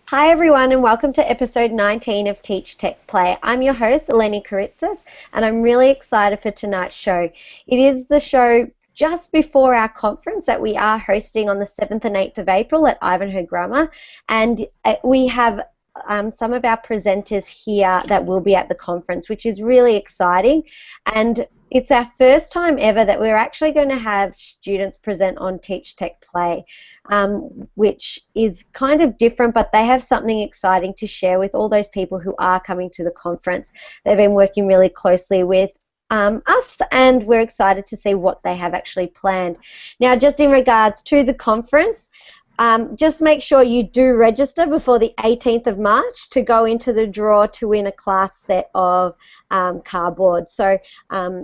Hi everyone and welcome to episode 19 of TeachTechPlay. I'm your host Eleni Kyritsis and I'm really excited for tonight's show. It is the show just before our conference that we are hosting on the 7th and 8th of April at Ivanhoe Grammar, and we have some of our presenters here that will be at the conference, which is really exciting. And it's our first time ever that we're actually going to have students present on TeachTechPlay, which is kind of different, but they have something exciting to share with all those people who are coming to the conference. They've been working really closely with us, and we're excited to see what they have actually planned. Now, just in regards to the conference, just make sure you do register before the 18th of March to go into the draw to win a class set of cardboard. So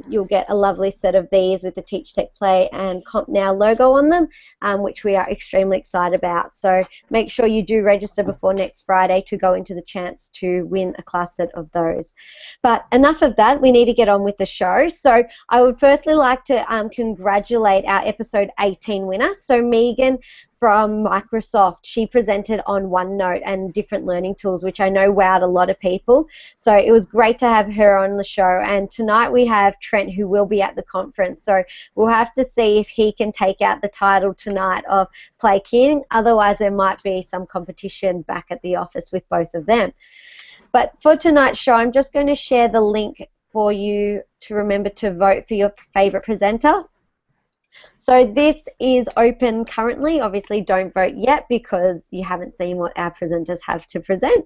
you'll get a lovely set of these with the TeachTechPlay and CompNow logo on them, which we are extremely excited about. So make sure you do register before next Friday to go into the chance to win a class set of those. But enough of that, we need to get on with the show. So I would firstly like to congratulate our episode 18 winner. So Megan from Microsoft, she presented on OneNote and different learning tools, which I know wowed a lot of people. So it was great to have her on the show. And tonight we have Trent, who will be at the conference. So we'll have to see if he can take out the title tonight of Play King. Otherwise, there might be some competition back at the office with both of them. But for tonight's show, I'm just going to share the link for you to remember to vote for your favorite presenter. So this is open currently. Obviously, don't vote yet because you haven't seen what our presenters have to present.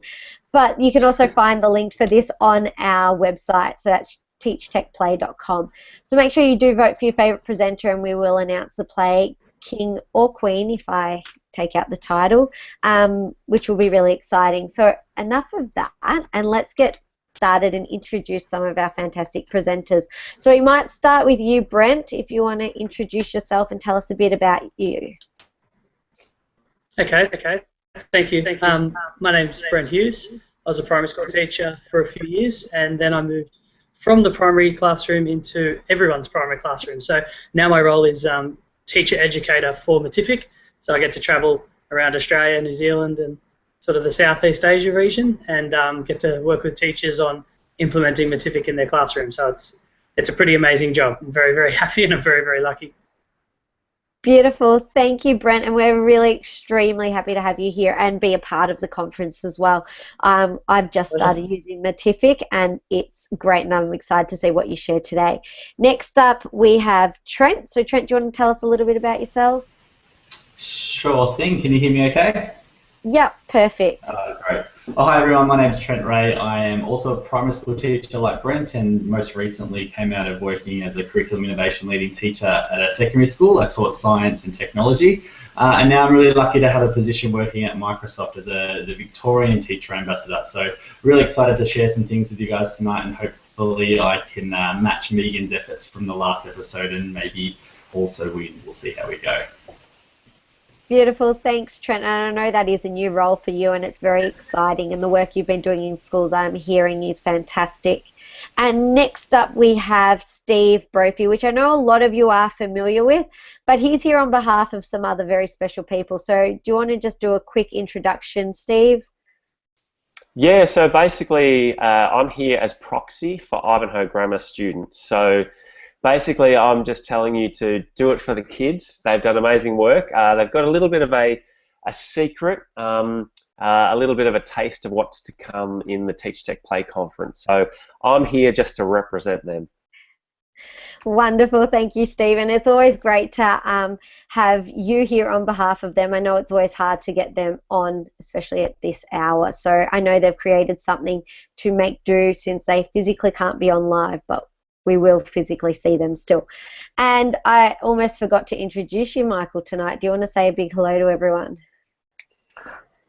But you can also find the link for this on our website. So that's teachtechplay.com. So make sure you do vote for your favourite presenter, and we will announce the Play King or Queen if I take out the title, which will be really exciting. So enough of that, and let's get started and introduce some of our fantastic presenters. So we might start with you, Brent, if you want to introduce yourself and tell us a bit about you. Okay. Thank you. My name's Brent Hughes. I was a primary school teacher for a few years, and then I moved from the primary classroom into everyone's primary classroom. So now my role is teacher educator for Matific. So I get to travel around Australia, New Zealand, and sort of the Southeast Asia region, and get to work with teachers on implementing Matific in their classroom. So it's a pretty amazing job. I'm very, very happy, and I'm very, very lucky. Beautiful. Thank you, Brent, and we're really extremely happy to have you here and be a part of the conference as well. I've just started using Matific, and it's great, and I'm excited to see what you share today. Next up, we have Trent. So, Trent, do you want to tell us a little bit about yourself? Sure thing. Can you hear me okay? Yep, perfect. Great. Oh, hi everyone, my name is Trent Ray. I am also a primary school teacher like Brent, and most recently came out of working as a curriculum innovation leading teacher at a secondary school. I taught science and technology, and now I'm really lucky to have a position working at Microsoft as the Victorian teacher ambassador. So really excited to share some things with you guys tonight, and hopefully I can match Megan's efforts from the last episode and maybe also win. We'll see how we go. Beautiful. Thanks, Trent. And I know that is a new role for you, and it's very exciting. And the work you've been doing in schools, I'm hearing, is fantastic. And next up, we have Steve Brophy, which I know a lot of you are familiar with, but he's here on behalf of some other very special people. So do you want to just do a quick introduction, Steve? Yeah, so basically I'm here as proxy for Ivanhoe Grammar students. So basically, I'm just telling you to do it for the kids. They've done amazing work. They've got a little bit of a secret, a little bit of a taste of what's to come in the TeachTechPlay conference. So I'm here just to represent them. Wonderful. Thank you, Stephen. It's always great to have you here on behalf of them. I know it's always hard to get them on, especially at this hour. So I know they've created something to make do since they physically can't be on live, but we will physically see them still. And I almost forgot to introduce you, Michael, tonight. Do you want to say a big hello to everyone?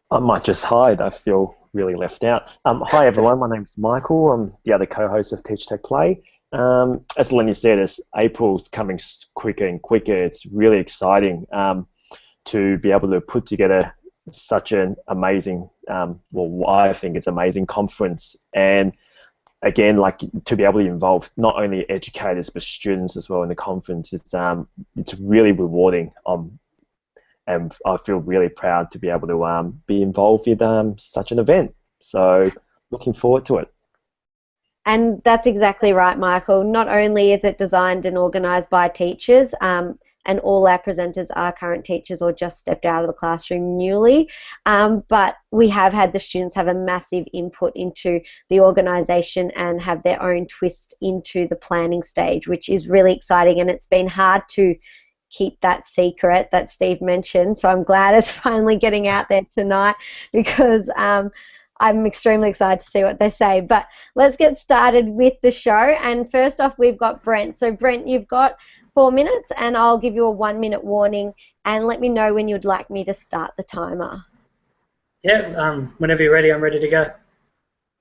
I might just hide. I feel really left out. Hi, everyone. My name's Michael. I'm the other co-host of TeachTechPlay. As Eleni said, as April's coming quicker and quicker, it's really exciting to be able to put together such an amazing, well, I think it's amazing conference. And again, like to be able to involve not only educators but students as well in the conference, it's really rewarding. and I feel really proud to be able to be involved with such an event. So looking forward to it. And that's exactly right, Michael. Not only is it designed and organised by teachers, and all our presenters are current teachers or just stepped out of the classroom newly, but we have had the students have a massive input into the organisation and have their own twist into the planning stage, which is really exciting, and it's been hard to keep that secret that Steve mentioned. So I'm glad it's finally getting out there tonight, because I'm extremely excited to see what they say. But let's get started with the show. And first off, we've got Brent. So Brent, you've got 4 minutes, and I'll give you a 1-minute warning, and let me know when you'd like me to start the timer. Yeah, whenever you're ready, I'm ready to go.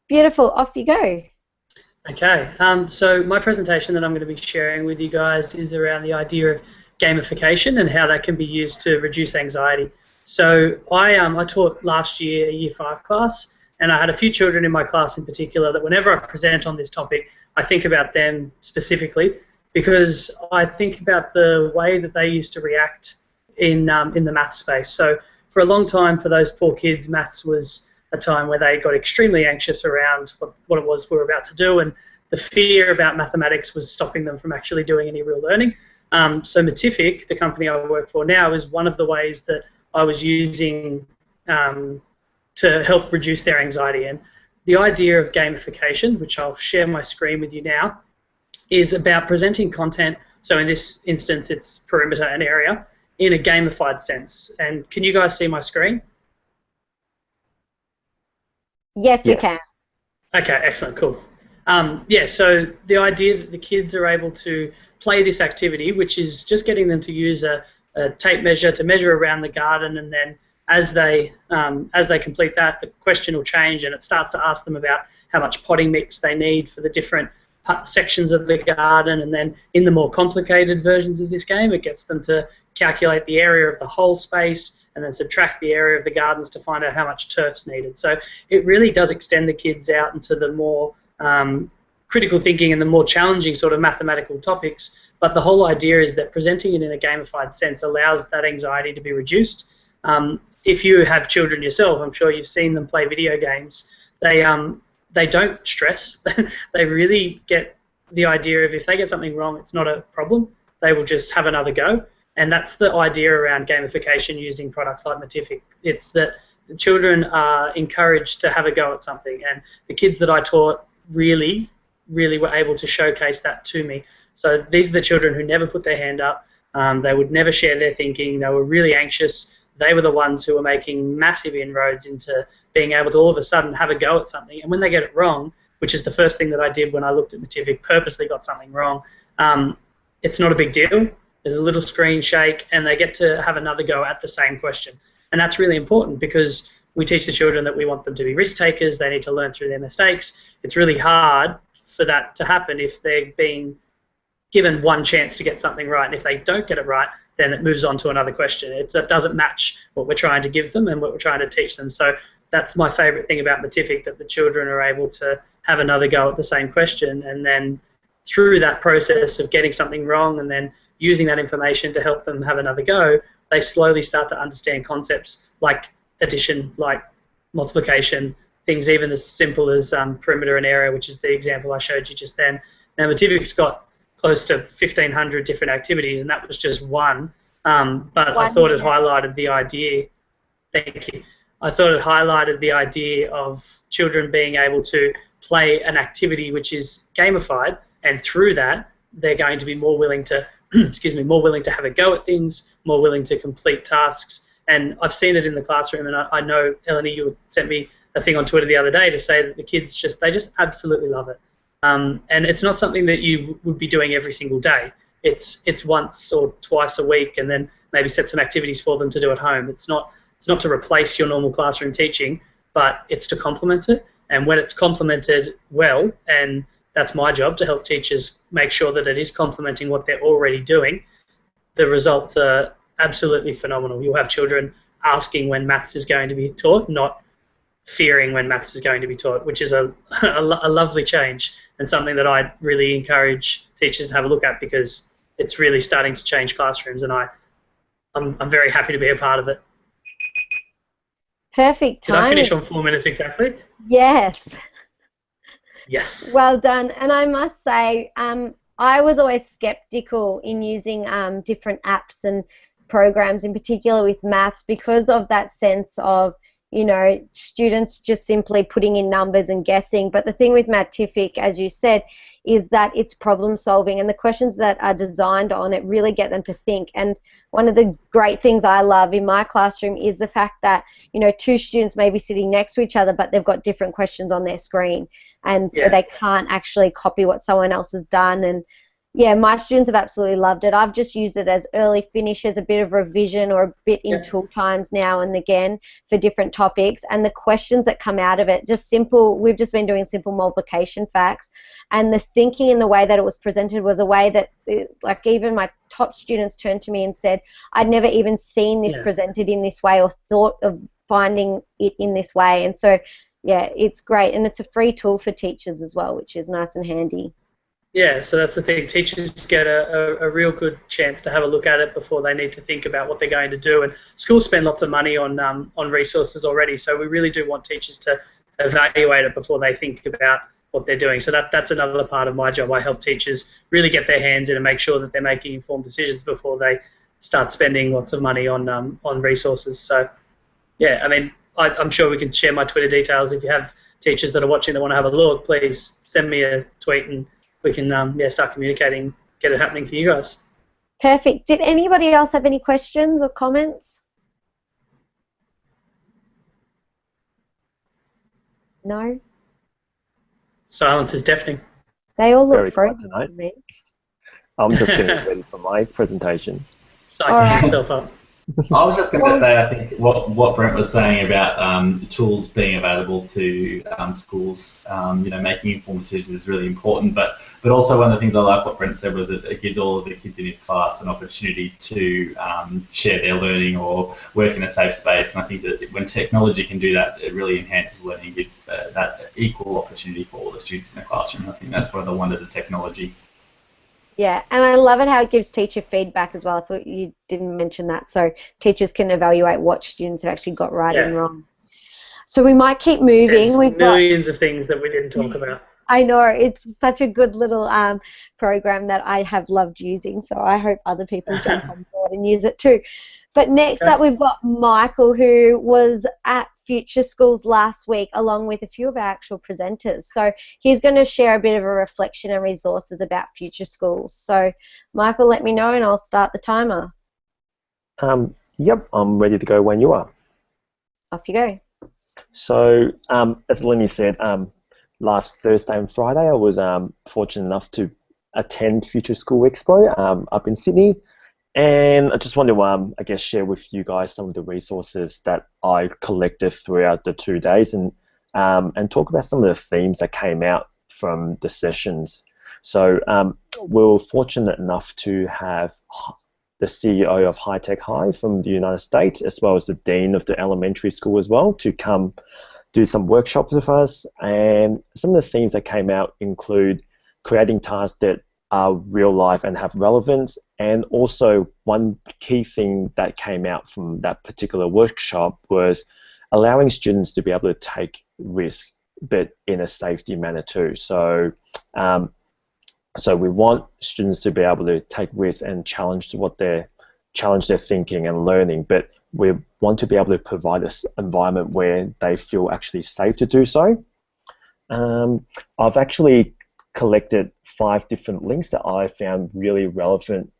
Beautiful. Off you go. Okay, so my presentation that I'm going to be sharing with you guys is around the idea of gamification and how that can be used to reduce anxiety. So I taught last year a Year 5 class, and I had a few children in my class in particular that whenever I present on this topic, I think about them specifically, because I think about the way that they used to react in the maths space. So for a long time, for those poor kids, maths was a time where they got extremely anxious around what it was we were about to do, and the fear about mathematics was stopping them from actually doing any real learning. So Matific, the company I work for now, is one of the ways that I was using to help reduce their anxiety. And the idea of gamification, which I'll share my screen with you now, is about presenting content, so in this instance it's perimeter and area, in a gamified sense. And can you guys see my screen? Yes, we can. Okay, excellent, cool. Yeah, so the idea that the kids are able to play this activity, which is just getting them to use a tape measure to measure around the garden, and then as they complete that, the question will change, and it starts to ask them about how much potting mix they need for the different sections of the garden. And then in the more complicated versions of this game, it gets them to calculate the area of the whole space and then subtract the area of the gardens to find out how much turf's needed. So it really does extend the kids out into the more critical thinking and the more challenging sort of mathematical topics. But the whole idea is that presenting it in a gamified sense allows that anxiety to be reduced. If you have children yourself, I'm sure you've seen them play video games. They don't stress. They really get the idea of if they get something wrong, it's not a problem. They will just have another go. And that's the idea around gamification using products like Matific. It's that the children are encouraged to have a go at something. And the kids that I taught really were able to showcase that to me. So these are the children who never put their hand up. They would never share their thinking. They were really anxious. They were the ones who were making massive inroads into being able to all of a sudden have a go at something. And when they get it wrong, which is the first thing that I did when I looked at Matific, purposely got something wrong, it's not a big deal. There's a little screen shake, and they get to have another go at the same question. And that's really important, because we teach the children that we want them to be risk takers. They need to learn through their mistakes. It's really hard for that to happen if they're being given one chance to get something right. And if they don't get it right, then it moves on to another question. It doesn't match what we're trying to give them and what we're trying to teach them. So that's my favourite thing about Matific, that the children are able to have another go at the same question, and then through that process of getting something wrong and then using that information to help them have another go, they slowly start to understand concepts like addition, like multiplication, things even as simple as perimeter and area, which is the example I showed you just then. Now Matific's got close to 1,500 different activities, and that was just one. But I thought it highlighted the idea. Thank you. I thought it highlighted the idea of children being able to play an activity which is gamified, and through that they're going to be more willing to, more willing to have a go at things, more willing to complete tasks. And I've seen it in the classroom, and I know, Eleni, you sent me a thing on Twitter the other day to say that the kids they just absolutely love it. And it's not something that you would be doing every single day. It's once or twice a week, and then maybe set some activities for them to do at home. It's not to replace your normal classroom teaching, but it's to complement it. And when it's complemented well, and that's my job, to help teachers make sure that it is complementing what they're already doing, the results are absolutely phenomenal. You'll have children asking when maths is going to be taught, not fearing when maths is going to be taught, which is a lovely change, and something that I really encourage teachers to have a look at, because it's really starting to change classrooms, and I I'm very happy to be a part of it. Perfect Did I timing. finish on 4 minutes exactly? Yes. Yes. Well done. And I must say, I was always skeptical in using different apps and programs, in particular with maths, because of that sense of, you know, students just simply putting in numbers and guessing. But the thing with Matific, as you said, is that it's problem solving, and the questions that are designed on it really get them to think. And one of the great things I love in my classroom is the fact that, you know, two students may be sitting next to each other, but they've got different questions on their screen, and so they can't actually copy what someone else has done. And yeah, my students have absolutely loved it. I've just used it as early finish, as a bit of revision, or a bit in tool times now and again for different topics. And the questions that come out of it, just simple, we've just been doing simple multiplication facts, and the thinking in the way that it was presented was a way that, like, even my top students turned to me and said, I'd never even seen this presented in this way or thought of finding it in this way. And so yeah, it's great, and it's a free tool for teachers as well, which is nice and handy. Yeah, so that's the thing. Teachers get a real good chance to have a look at it before they need to think about what they're going to do. And schools spend lots of money on resources already, so we really do want teachers to evaluate it before they think about what they're doing. So that's another part of my job. I help teachers really get their hands in and make sure that they're making informed decisions before they start spending lots of money on resources. So yeah, I mean, I'm sure we can share my Twitter details. If you have teachers that are watching that want to have a look, please send me a tweet and we can start communicating, get it happening for you guys. Perfect. Did anybody else have any questions or comments? No? Silence is deafening. They all look Very frozen quiet to me. I'm just getting ready for my presentation. Psyching yourself up. I was just going to say, I think what Brent was saying about tools being available to schools, you know, making informed decisions is really important. But also one of the things I like what Brent said was that it gives all of the kids in his class an opportunity to share their learning or work in a safe space. And I think that when technology can do that, it really enhances learning, it gives that equal opportunity for all the students in the classroom. I think that's one of the wonders of technology. Yeah, and I love it how it gives teacher feedback as well. I thought you didn't mention that, so teachers can evaluate what students have actually got right and wrong. So we might keep moving. We've millions of things that we didn't talk about. I know, it's such a good little program that I have loved using, so I hope other people jump on board and use it too. But next up we've got Michael, who was at Future Schools last week along with a few of our actual presenters. So he's going to share a bit of a reflection and resources about Future Schools. So Michael, let me know and I'll start the timer. Yep, I'm ready to go when you are. Off you go. So as Eleni said, last Thursday and Friday I was fortunate enough to attend Future School Expo up in Sydney. And I just want to, I guess, share with you guys some of the resources that I collected throughout the 2 days, and talk about some of the themes that came out from the sessions. So we were fortunate enough to have the CEO of High Tech High from the United States, as well as the Dean of the elementary school as well, to come do some workshops with us. And some of the themes that came out include creating tasks that are real life and have relevance. And also one key thing that came out from that particular workshop was allowing students to be able to take risks, but in a safety manner too. So so we want students to be able to take risks and challenge their thinking and learning, but we want to be able to provide an environment where they feel actually safe to do so. I've actually collected 5 different links that I found really relevant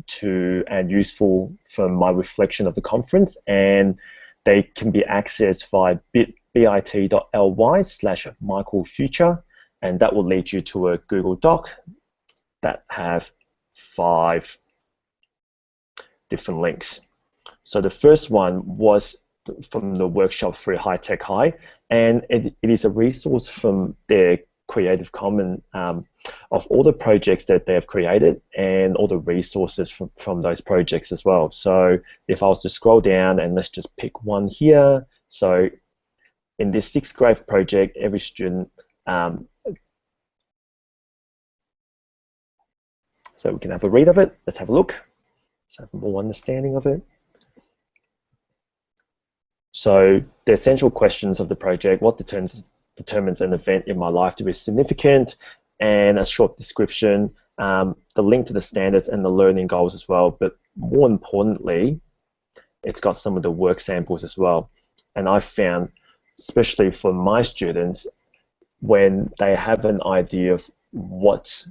to and useful from my reflection of the conference, and they can be accessed via bit.ly/MichaelFuture, and that will lead you to a Google Doc that have 5 different links. So the first one was from the workshop through High Tech High, and it is a resource from their Creative Commons of all the projects that they have created and all the resources from those projects as well. So if I was to scroll down and let's just pick one here. So in this 6th grade project, every student, so we can have a read of it. Let's have a look. Let's have more understanding of it. So the essential questions of the project: what determines an event in my life to be significant, and a short description, the link to the standards and the learning goals as well. But more importantly, it's got some of the work samples as well. And I found, especially for my students, when they have an idea of what's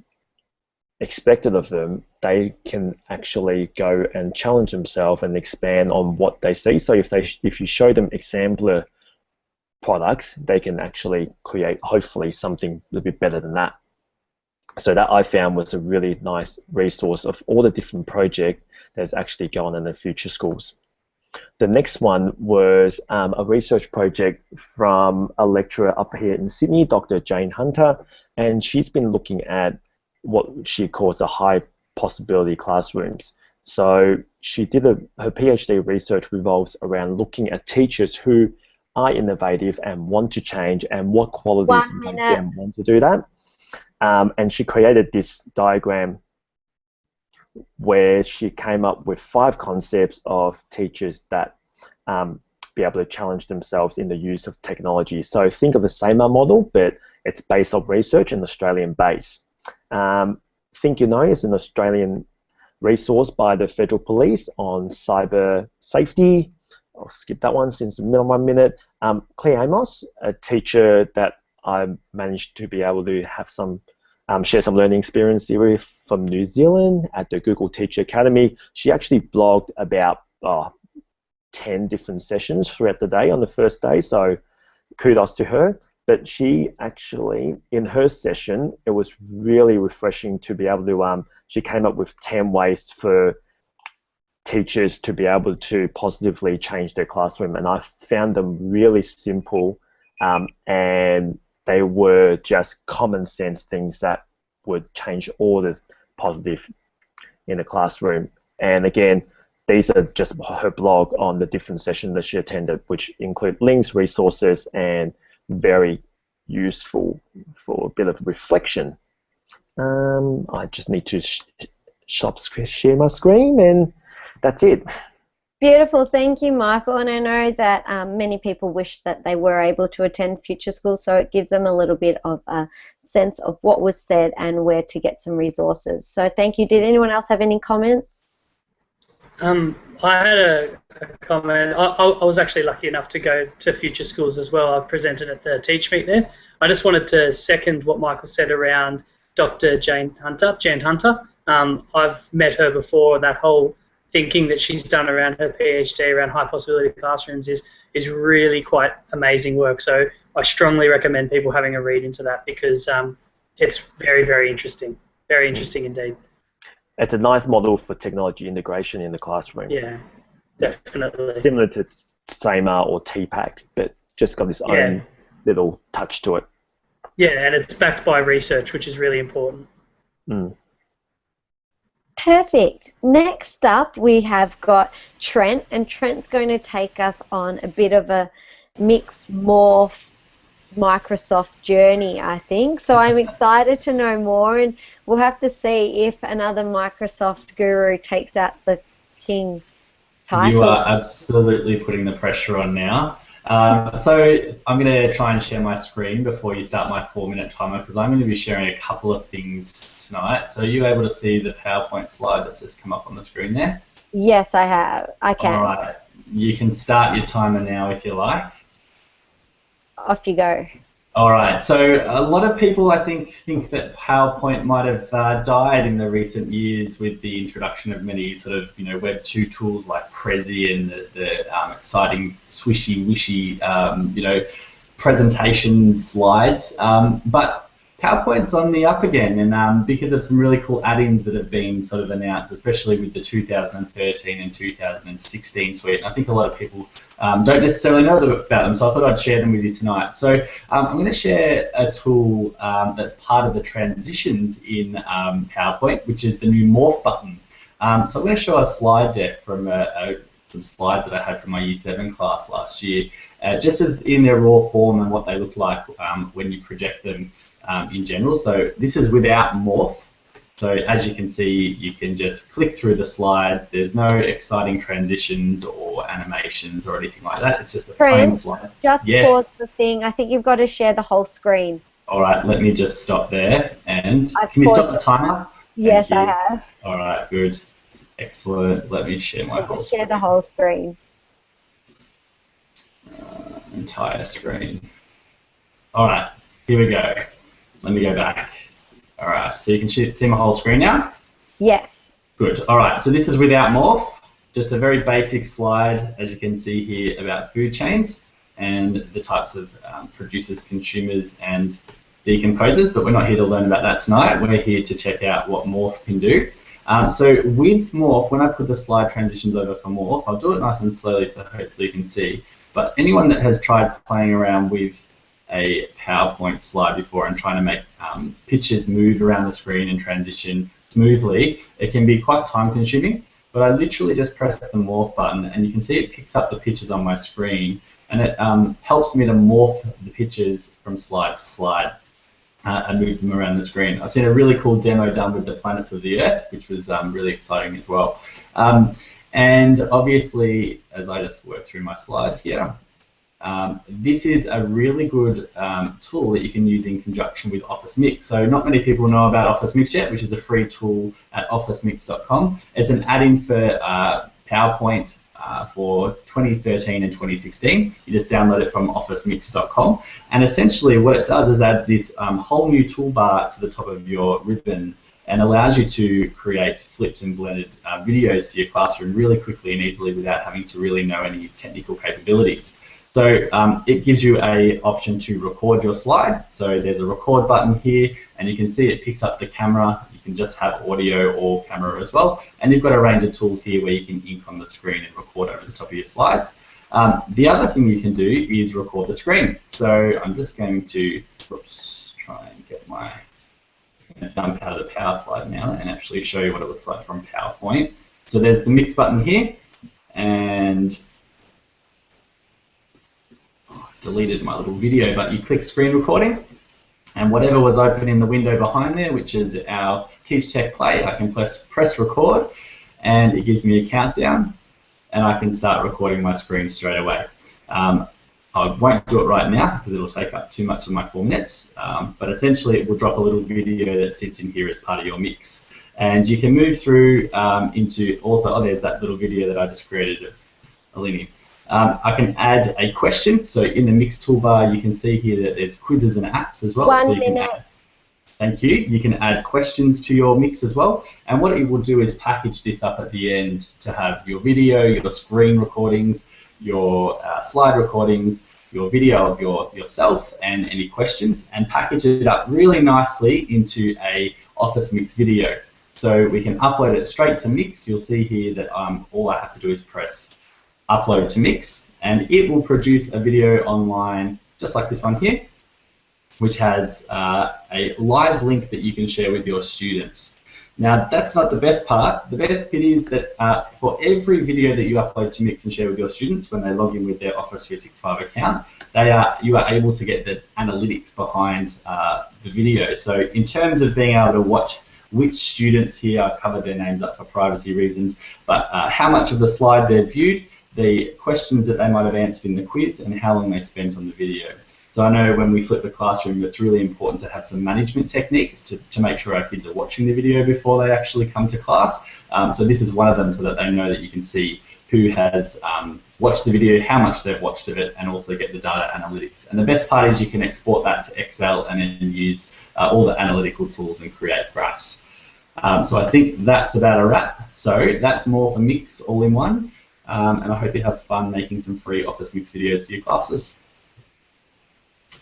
expected of them, they can actually go and challenge themselves and expand on what they see. So if you show them exemplar products, they can actually create hopefully something a little bit better than that. So that I found was a really nice resource of all the different projects that's actually going on in the future schools. The next one was a research project from a lecturer up here in Sydney, Dr. Jane Hunter, and she's been looking at what she calls the high possibility classrooms. So she did her PhD research revolves around looking at teachers who are innovative and want to change, and what qualities make them want to do that. And she created this diagram where she came up with 5 concepts of teachers that be able to challenge themselves in the use of technology. So think of the SAMR model, but it's based on research and Australian base. Think You Know is an Australian resource by the Federal Police on cyber safety. I'll skip that one since the middle of 1 minute. Claire Amos, a teacher that I managed to be able to have some share some learning experience with from New Zealand at the Google Teacher Academy. She actually blogged about 10 different sessions throughout the day on the first day, so kudos to her. But she actually, in her session, it was really refreshing to be able to, she came up with 10 ways for teachers to be able to positively change their classroom, and I found them really simple, and they were just common sense things that would change all the positive in the classroom. And again, these are just her blog on the different sessions that she attended, which include links, resources, and very useful for a bit of reflection. I just need to share my screen, and that's it. Beautiful, thank you, Michael. And I know that many people wish that they were able to attend future school, so it gives them a little bit of a sense of what was said and where to get some resources. So thank you. Did anyone else have any comments? I had a comment. I was actually lucky enough to go to future schools as well. I presented at the Teach Meet there. I just wanted to second what Michael said around Dr. Jane Hunter. I've met her before. That whole thinking that she's done around her PhD around high possibility classrooms is really quite amazing work. So I strongly recommend people having a read into that, because it's very, very interesting. Very interesting indeed. It's a nice model for technology integration in the classroom. Yeah, definitely. Similar to SAMR or TPAC, but just got this own little touch to it. Yeah, and it's backed by research, which is really important. Perfect. Next up, we have got Trent, and Trent's going to take us on a bit of a mixed Morph Microsoft journey, I think. So I'm excited to know more, and we'll have to see if another Microsoft guru takes out the king title. You are absolutely putting the pressure on now. So I'm going to try and share my screen before you start my 4-minute timer, because I'm going to be sharing a couple of things tonight. So are you able to see the PowerPoint slide that's just come up on the screen there? Yes, I have. I can. All right. You can start your timer now if you like. Off you go. All right. So a lot of people, I think that PowerPoint might have died in the recent years with the introduction of many sort of Web 2 tools like Prezi and the exciting swishy-wishy presentation slides. But PowerPoint's on the up again, and because of some really cool add-ins that have been sort of announced, especially with the 2013 and 2016 suite. And I think a lot of people don't necessarily know about them, so I thought I'd share them with you tonight. So I'm going to share a tool that's part of the transitions in PowerPoint, which is the new Morph button. So I'm going to show a slide deck from some slides that I had from my Year 7 class last year, just as in their raw form and what they look like when you project them in general. So this is without Morph. So as you can see, you can just click through the slides. There's no exciting transitions or animations or anything like that. It's just a plain slide. Just pause the thing. I think you've got to share the whole screen. All right, let me just stop there. And can you stop the timer? Yes, I have. All right, good. Excellent. Let me share my whole screen. Share the whole screen. Entire screen. All right, here we go. Let me go back. All right, so you can see my whole screen now? Yes. Good. All right, so this is without Morph. Just a very basic slide, as you can see here, about food chains and the types of producers, consumers, and decomposers, but we're not here to learn about that tonight. We're here to check out what Morph can do. So with Morph, when I put the slide transitions over for Morph, I'll do it nice and slowly so hopefully you can see. But anyone that has tried playing around with a PowerPoint slide before and trying to make pictures move around the screen and transition smoothly, it can be quite time consuming. But I literally just press the Morph button and you can see it picks up the pictures on my screen, and it helps me to morph the pictures from slide to slide and move them around the screen. I've seen a really cool demo done with the planets of the Earth, which was really exciting as well. And obviously, as I just work through my slide here, this is a really good tool that you can use in conjunction with Office Mix. So not many people know about Office Mix yet, which is a free tool at officemix.com. It's an add-in for PowerPoint for 2013 and 2016. You just download it from officemix.com. And essentially what it does is adds this whole new toolbar to the top of your ribbon and allows you to create flipped and blended videos for your classroom really quickly and easily without having to really know any technical capabilities. So it gives you an option to record your slide. So there's a record button here, and you can see it picks up the camera. You can just have audio or camera as well. And you've got a range of tools here where you can ink on the screen and record over the top of your slides. The other thing you can do is record the screen. So I'm just going to try and get my dump out of the power slide now and actually show you what it looks like from PowerPoint. So there's the mix button here, and deleted my little video, but you click screen recording, and whatever was open in the window behind there, which is our TeachTechPlay, I can press record, and it gives me a countdown, and I can start recording my screen straight away. I won't do it right now because it'll take up too much of my 4 minutes, but essentially it will drop a little video that sits in here as part of your mix. And you can move through into also, oh, there's that little video that I just created of Eleni. I can add a question. So in the mix toolbar, you can see here that there's quizzes and apps as well. 1 minute. Thank you. You can add questions to your mix as well. And what it will do is package this up at the end to have your video, your screen recordings, your slide recordings, your video of yourself and any questions, and package it up really nicely into a Office Mix video. So we can upload it straight to Mix. You'll see here that all I have to do is press upload to Mix, and it will produce a video online just like this one here, which has a live link that you can share with your students. Now that's not the best part. The best bit is that for every video that you upload to Mix and share with your students when they log in with their Office 365 account, you are able to get the analytics behind the video. So in terms of being able to watch which students here, I've covered their names up for privacy reasons, but how much of the slide they've viewed, the questions that they might have answered in the quiz, and how long they spent on the video. So I know when we flip the classroom, it's really important to have some management techniques to make sure our kids are watching the video before they actually come to class. So this is one of them, so that they know that you can see who has watched the video, how much they've watched of it, and also get the data analytics. And the best part is you can export that to Excel and then use all the analytical tools and create graphs. So I think that's about a wrap. So that's more for Mix all in one. And I hope you have fun making some free Office Mix videos for your classes.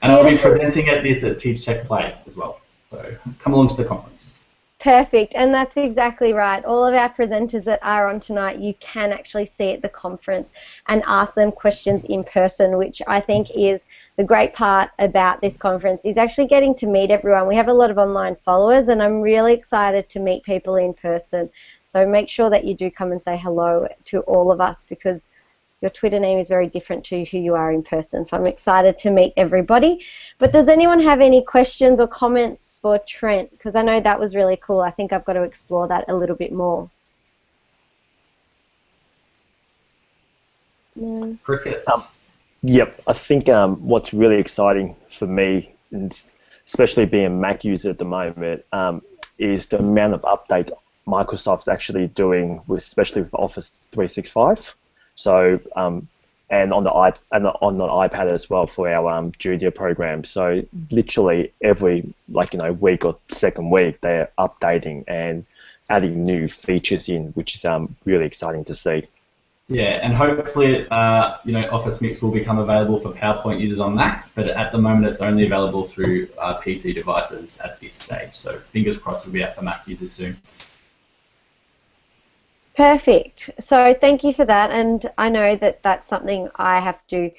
And I'll be presenting at this at TeachTechPlay as well. So come along to the conference. Perfect, and that's exactly right. All of our presenters that are on tonight, you can actually see at the conference and ask them questions in person, which I think is the great part about this conference, is actually getting to meet everyone. We have a lot of online followers, and I'm really excited to meet people in person. So make sure that you do come and say hello to all of us, because your Twitter name is very different to who you are in person. So I'm excited to meet everybody. But does anyone have any questions or comments for Trent? Because I know that was really cool. I think I've got to explore that a little bit more. No. Crickets. Yep, I think what's really exciting for me, and especially being a Mac user at the moment, is the amount of updates Microsoft's actually doing, especially with Office 365. So, and on the iPad as well for our junior program. So literally every week or second week, they're updating and adding new features in, which is really exciting to see. Yeah, and hopefully, Office Mix will become available for PowerPoint users on Macs, but at the moment it's only available through PC devices at this stage. So fingers crossed it'll be out for Mac users soon. Perfect. So thank you for that, and I know that that's something I have to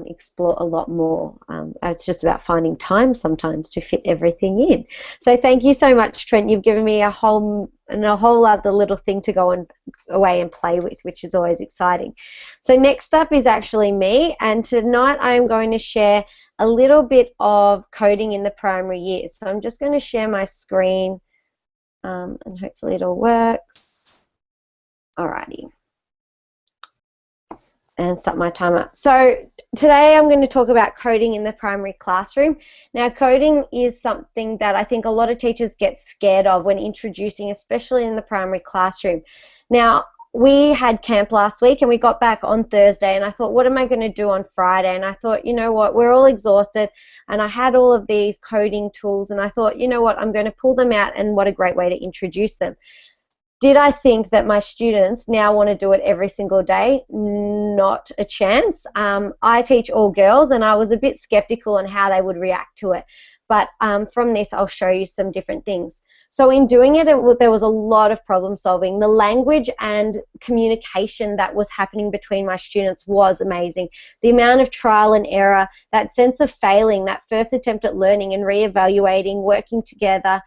explore a lot more. It's just about finding time sometimes to fit everything in. So thank you so much, Trent. You've given me a whole other little thing to go away and play with, which is always exciting. So next up is actually me, and tonight I am going to share a little bit of coding in the primary years. So I'm just going to share my screen, and hopefully it all works. Alrighty, and start my timer. So today I'm going to talk about coding in the primary classroom. Now, coding is something that I think a lot of teachers get scared of when introducing, especially in the primary classroom. Now, we had camp last week and we got back on Thursday, and I thought, what am I going to do on Friday? And I thought, you know what, we're all exhausted, and I had all of these coding tools, and I thought, you know what, I'm going to pull them out, and what a great way to introduce them. Did I think that my students now want to do it every single day? Not a chance. I teach all girls, and I was a bit skeptical on how they would react to it. But from this, I'll show you some different things. So in doing it, there was a lot of problem solving. The language and communication that was happening between my students was amazing. The amount of trial and error, that sense of failing, that first attempt at learning and reevaluating, working together,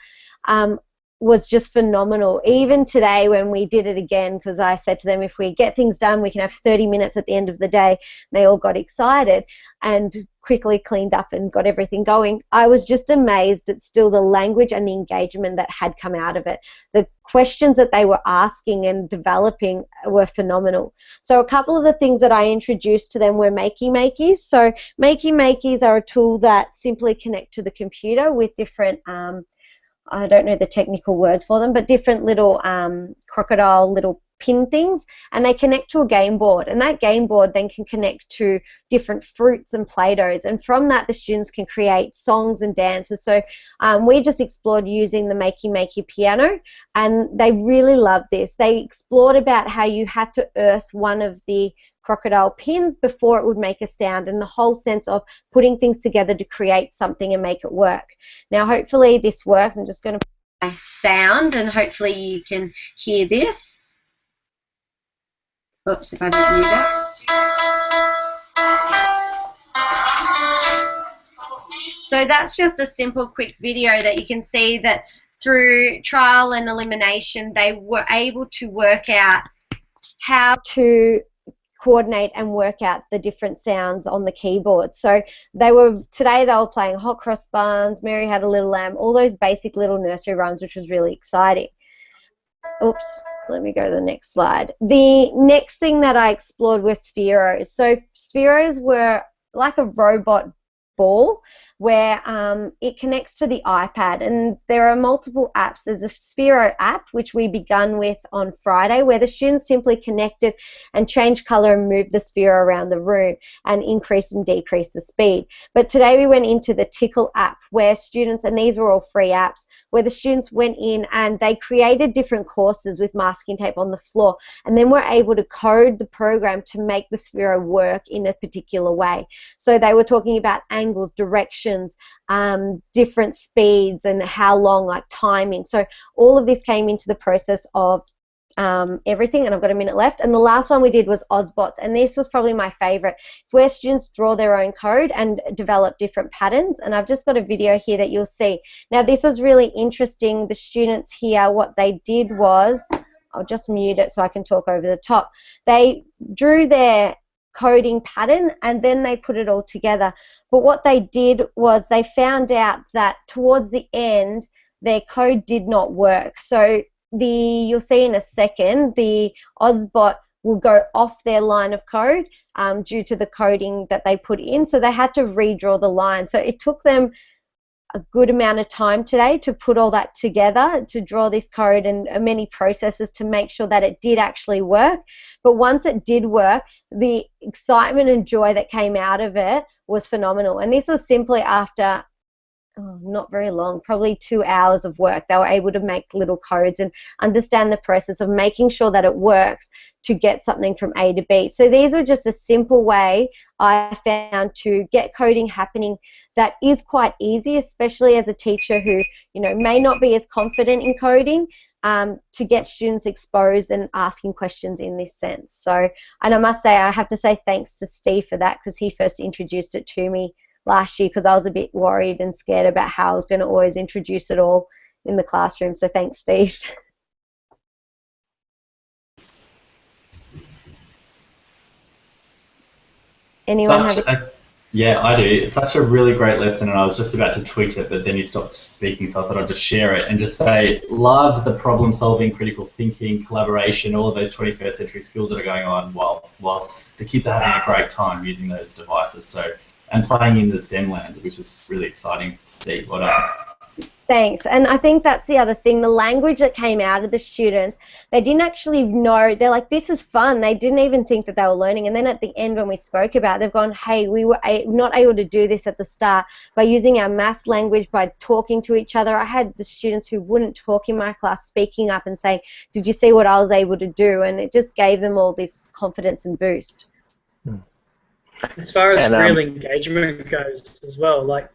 was just phenomenal. Even today when we did it again, because I said to them, if we get things done, we can have 30 minutes at the end of the day. They all got excited and quickly cleaned up and got everything going. I was just amazed at still the language and the engagement that had come out of it. The questions that they were asking and developing were phenomenal. So a couple of the things that I introduced to them were Makeys. So Makeys are a tool that simply connect to the computer with different I don't know the technical words for them, but different little crocodile little pin things, and they connect to a game board, and that game board then can connect to different fruits and Play-Dohs, and from that the students can create songs and dances. So we just explored using the Makey piano, and they really loved this. They explored about how you had to earth one of the crocodile pins before it would make a sound, and the whole sense of putting things together to create something and make it work. Now hopefully this works. I'm just going to put my sound, and hopefully you can hear this. Oops, if I don't mute it. So that's just a simple quick video that you can see that through trial and elimination they were able to work out how to coordinate and work out the different sounds on the keyboard. So today they were playing Hot Cross Buns, Mary Had a Little Lamb, all those basic little nursery rhymes, which was really exciting. Oops, let me go to the next slide. The next thing that I explored were Spheros. So Spheros were like a robot ball where it connects to the iPad, and there are multiple apps. There's a Sphero app, which we begun with on Friday, where the students simply connected and changed color and moved the Sphero around the room and increased and decreased the speed. But today we went into the Tickle app, where students, and these were all free apps, where the students went in and they created different courses with masking tape on the floor, and then were able to code the program to make the Sphero work in a particular way. So they were talking about angles, directions, different speeds, and how long, like timing. So all of this came into the process of everything, and I've got a minute left. And the last one we did was Ozobots, and this was probably my favorite. It's where students draw their own code and develop different patterns, and I've just got a video here that you'll see. Now this was really interesting. The students here, what they did was, I'll just mute it so I can talk over the top. They drew their coding pattern, and then they put it all together. But what they did was they found out that towards the end their code did not work. So you'll see in a second, the Ozobot will go off their line of code due to the coding that they put in. So they had to redraw the line. So it took them a good amount of time today to put all that together, to draw this code and many processes to make sure that it did actually work. But once it did work, the excitement and joy that came out of it was phenomenal. And this was simply after not very long, probably 2 hours of work. They were able to make little codes and understand the process of making sure that it works to get something from A to B. So these were just a simple way I found to get coding happening that is quite easy, especially as a teacher who, you know, may not be as confident in coding, to get students exposed and asking questions in this sense. So, and I must say, I have to say thanks to Steve for that, because he first introduced it to me last year, because I was a bit worried and scared about how I was going to always introduce it all in the classroom. So thanks, Steve. Anyone have Yeah, I do. It's such a really great lesson, and I was just about to tweet it, but then you stopped speaking, so I thought I'd just share it and just say, love the problem-solving, critical thinking, collaboration, all of those 21st century skills that are going on whilst the kids are having a great time using those devices. So, and playing in the STEM land, which is really exciting to see. What Thanks. And I think that's the other thing, the language that came out of the students, they didn't actually know, they're like, this is fun. They didn't even think that they were learning. And then at the end when we spoke about it, they've gone, hey, we were not able to do this at the start by using our maths language, by talking to each other. I had the students who wouldn't talk in my class speaking up and saying, did you see what I was able to do? And it just gave them all this confidence and boost. As far as real engagement goes as well, like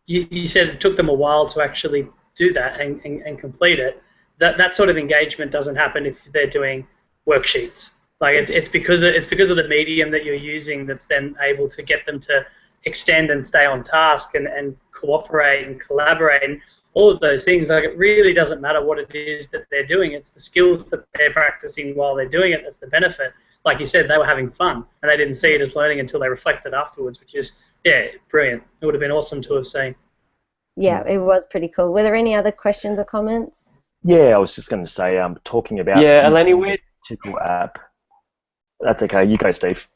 you said it took them a while to actually do that and complete it. That sort of engagement doesn't happen if they're doing worksheets. Like it's because of the medium that you're using that's then able to get them to extend and stay on task and cooperate and collaborate and all of those things. Like it really doesn't matter what it is that they're doing. It's the skills that they're practicing while they're doing it that's the benefit. Like you said, they were having fun, and they didn't see it as learning until they reflected afterwards, which is, yeah, brilliant. It would have been awesome to have seen. Yeah, it was pretty cool. Were there any other questions or comments? Yeah, I was just going to say, talking about the Eleni, Tickle app. That's okay. You go, Steve.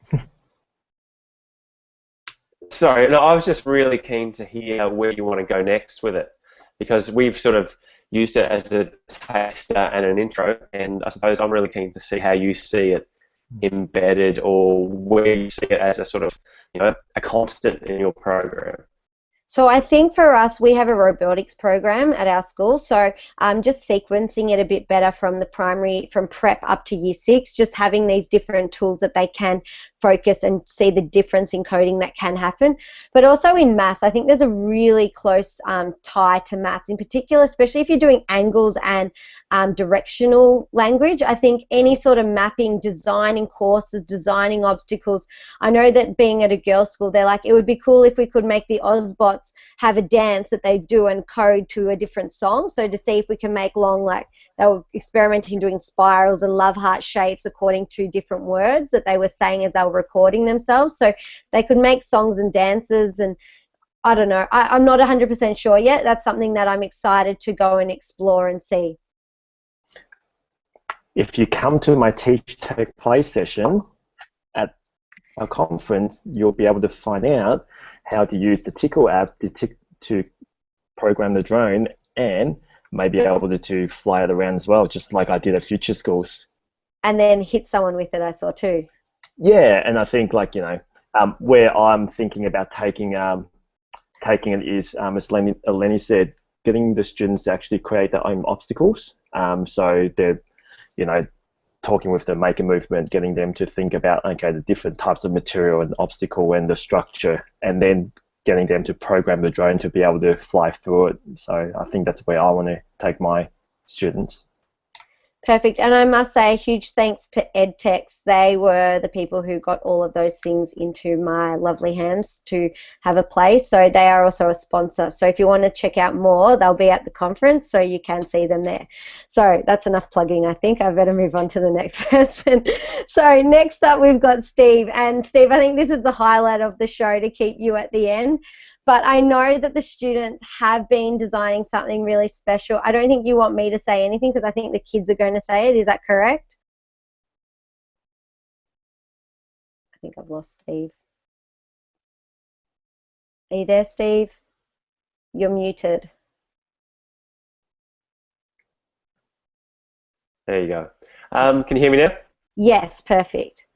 Sorry, no, I was just really keen to hear where you want to go next with it, because we've sort of used it as a taster and an intro, and I suppose I'm really keen to see how you see it embedded, or where you see it as a sort of, you know, a constant in your program. So I think for us, we have a robotics program at our school, so just sequencing it a bit better from the primary, from prep up to year 6, just having these different tools that they can focus and see the difference in coding that can happen. But also in maths, I think there's a really close tie to maths, in particular, especially if you're doing angles and directional language. I think any sort of mapping, designing courses, designing obstacles. I know that being at a girls' school, they're like, it would be cool if we could make the Ozobots have a dance that they do and code to a different song. So to see if we can make long, like they were experimenting doing spirals and love heart shapes according to different words that they were saying as they were recording themselves. So they could make songs and dances, and I don't know. I'm not 100% sure yet. That's something that I'm excited to go and explore and see. If you come to my TeachTechPlay session at a conference, you'll be able to find out how to use the Tickle app to program the drone, and maybe able to fly it around as well, just like I did at Future Schools. And then hit someone with it, I saw too. Yeah, and I think, like, you know, where I'm thinking about taking it is, as Eleni said, getting the students to actually create their own obstacles. So they're, you know, talking with the Maker movement, getting them to think about, okay, the different types of material and obstacle and the structure, and then getting them to program the drone to be able to fly through it. So I think that's where I want to take my students. Perfect. And I must say a huge thanks to EdTechs. They were the people who got all of those things into my lovely hands to have a play. So they are also a sponsor. So if you want to check out more, they'll be at the conference, so you can see them there. So that's enough plugging, I think. I better move on to the next person. So next up we've got Steve. And Steve, I think this is the highlight of the show to keep you at the end. But I know that the students have been designing something really special. I don't think you want me to say anything because I think the kids are going to say it. Is that correct? I think I've lost Steve. Are you there, Steve? You're muted. There you go. Can you hear me now? Yes, perfect.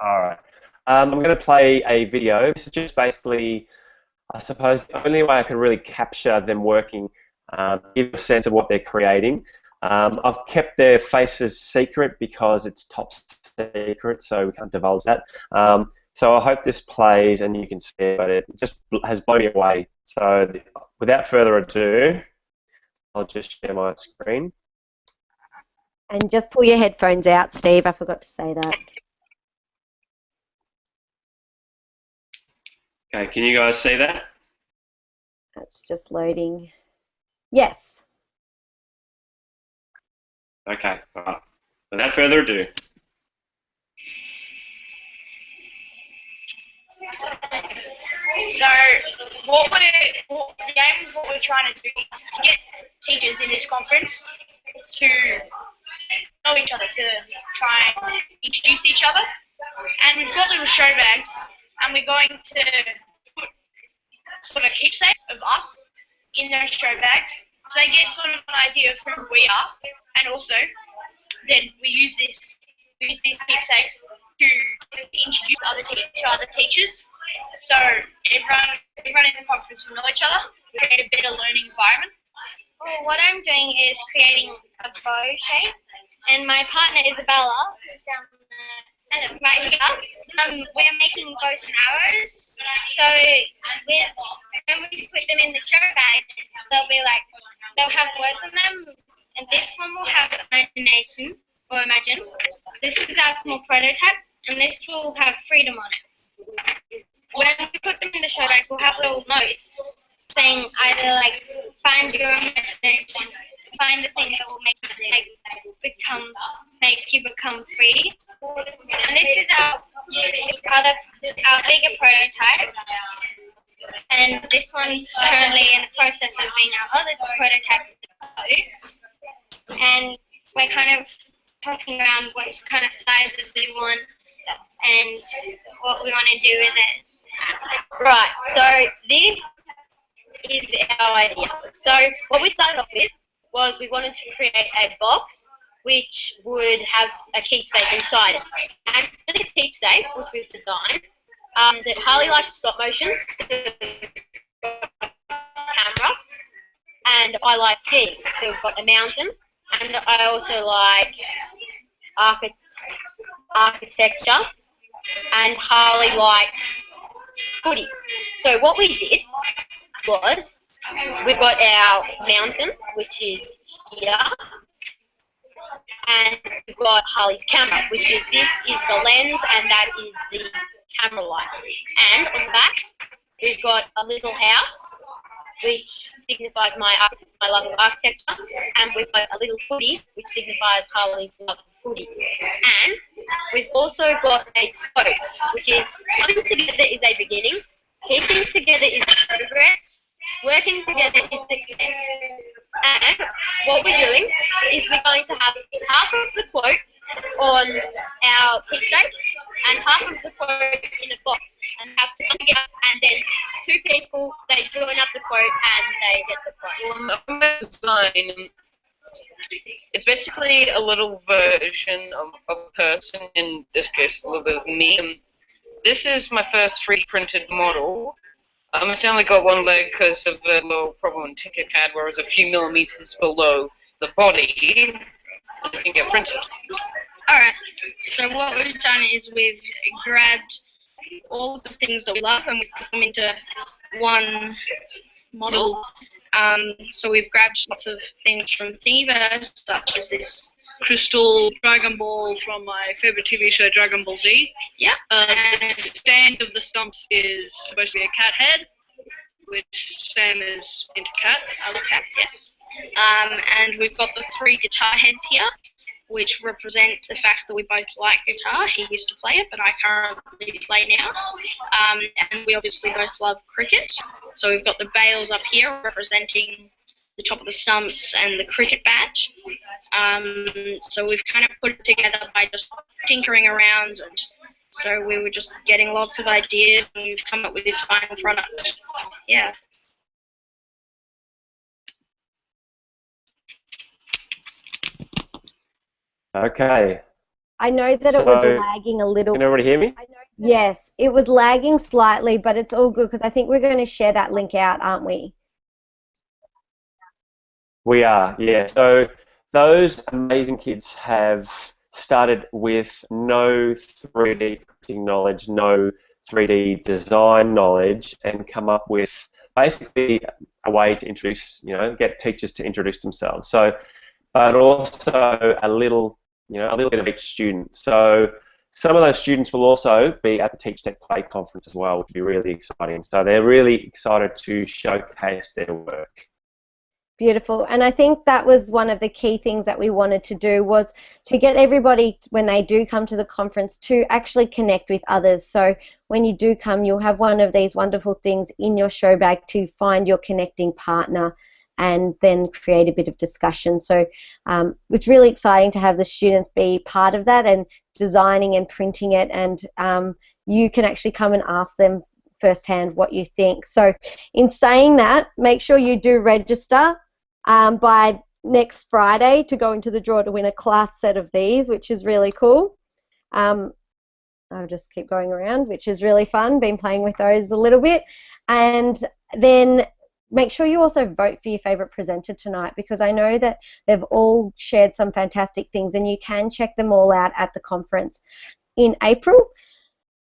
All right. I'm going to play a video. This is just basically, I suppose, the only way I can really capture them working, give a sense of what they're creating. I've kept their faces secret because it's top secret, so we can't divulge that. So I hope this plays and you can see it, but it just has blown me away. So without further ado, I'll just share my screen. And just pull your headphones out, Steve. I forgot to say that. Okay, can you guys see that? That's just loading. Yes. Okay, all right. Without further ado. So the aim of what we're trying to do is to get teachers in this conference to know each other, to try and introduce each other. And we've got little show bags, and we're going to put sort of a keepsake of us in those show bags, so they get sort of an idea of who we are, and also then we use these keepsakes to introduce to other teachers. So everyone in the conference will know each other, create a better learning environment. Well, what I'm doing is creating a bow shape, and my partner Isabella, who's down there, right here, we're making bows and arrows. So when we put them in the show bag, they'll have words on them, and this one will have imagination or imagine. This is our small prototype, and this will have freedom on it. When we put them in the show bags, we'll have little notes saying either like find your imagination, find the thing that will make you become free. And this is our bigger prototype, and this one's currently in the process of being our other prototype. And we're kind of talking around what kind of sizes we want and what we want to do with it. Right, so this is our idea. So what we started off with was we wanted to create a box which would have a keepsake inside it. And for the keepsake, which we've designed, that Harley likes stop motion, camera, and I like skiing. So we've got a mountain, and I also like architecture, and Harley likes footy. So what we did was we've got our mountain, which is here, and we've got Harley's camera, which is this is the lens and that is the camera light. And on the back we've got a little house, which signifies my love of architecture, and we've got a little footy, which signifies Harley's love of footy. And we've also got a quote, which is coming together is a beginning, keeping together is progress, working together is success. And what we're doing is we're going to have half of the quote on our keepsake and half of the quote in a box, and have to come together, and then two people, they join up the quote and they get the quote. Well, my design, it's basically a little version of a person, in this case a little bit of me. This is my first 3D printed model. It's only got one leg because of a little problem in Tinkercad, whereas a few millimeters below the body it can get printed. Alright, so what we've done is we've grabbed all of the things that we love and we put them into one model, So we've grabbed lots of things from Thingiverse, such as this crystal Dragon Ball from my favourite TV show, Dragon Ball Z. Yeah. The stand of the stumps is supposed to be a cat head, which Sam is into cats. I love cats, yes. And we've got the 3 guitar heads here, which represent the fact that we both like guitar. He used to play it, but I currently play now. And we obviously both love cricket. So we've got the bales up here representing the top of the stumps and the cricket bat. So we've kind of put it together by just tinkering around, and so we were just getting lots of ideas, and we've come up with this final product. Yeah. Okay. I know that it was lagging a little. Can everybody hear me? Yes, it was lagging slightly, but it's all good because I think we're going to share that link out, aren't we? We are, yeah. So those amazing kids have started with no 3D printing knowledge, no 3D design knowledge, and come up with basically a way to introduce, get teachers to introduce themselves. So, but also a little bit of each student. So some of those students will also be at the TeachTechPlay conference as well, which will be really exciting. So they're really excited to showcase their work. Beautiful. And I think that was one of the key things that we wanted to do, was to get everybody, when they do come to the conference, to actually connect with others. So when you do come, you'll have one of these wonderful things in your show bag to find your connecting partner and then create a bit of discussion. So it's really exciting to have the students be part of that and designing and printing it, and you can actually come and ask them firsthand what you think. So in saying that, make sure you do register by next Friday to go into the draw to win a class set of these, which is really cool. I'll just keep going around, which is really fun. Been playing with those a little bit. And then make sure you also vote for your favourite presenter tonight, because I know that they've all shared some fantastic things, and you can check them all out at the conference in April.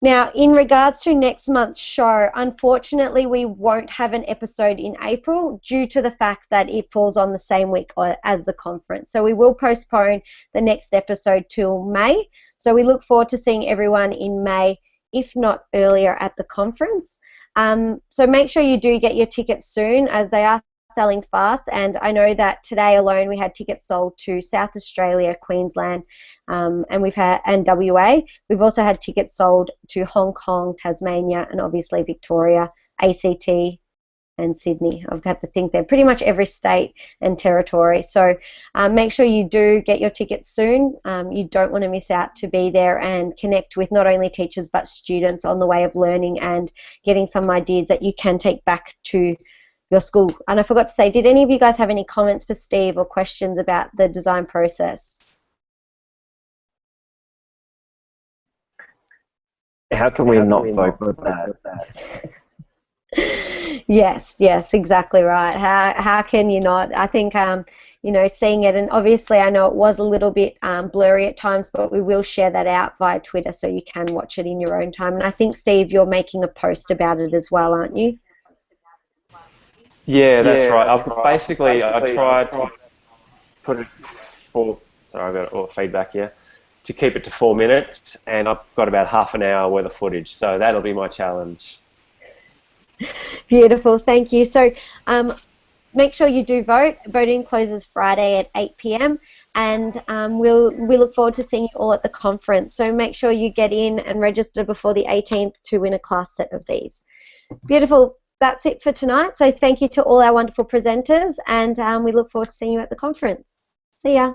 Now, in regards to next month's show, unfortunately we won't have an episode in April due to the fact that it falls on the same week as the conference. So we will postpone the next episode till May. So we look forward to seeing everyone in May, if not earlier, at the conference. So make sure you do get your tickets soon, as they are selling fast, and I know that today alone we had tickets sold to South Australia, Queensland, and WA. We've also had tickets sold to Hong Kong, Tasmania, and obviously Victoria, ACT, and Sydney. I've got to think they're pretty much every state and territory. So make sure you do get your tickets soon. You don't want to miss out to be there and connect with not only teachers but students on the way of learning and getting some ideas that you can take back to your school. And I forgot to say, did any of you guys have any comments for Steve or questions about the design process? How can we not vote for that? Yes, exactly right. How can you not? I think seeing it, and obviously I know it was a little bit blurry at times, but we will share that out via Twitter so you can watch it in your own time. And I think, Steve, you're making a post about it as well, aren't you? Yeah, that's right. I tried to put it for. Sorry, I've got all feedback here. To keep it to 4 minutes, and I've got about half an hour worth of footage, so that'll be my challenge. Beautiful, thank you. So make sure you do vote. Voting closes Friday at 8 p.m. and we look forward to seeing you all at the conference. So make sure you get in and register before the 18th to win a class set of these. Beautiful. That's it for tonight. So thank you to all our wonderful presenters, and we look forward to seeing you at the conference. See ya.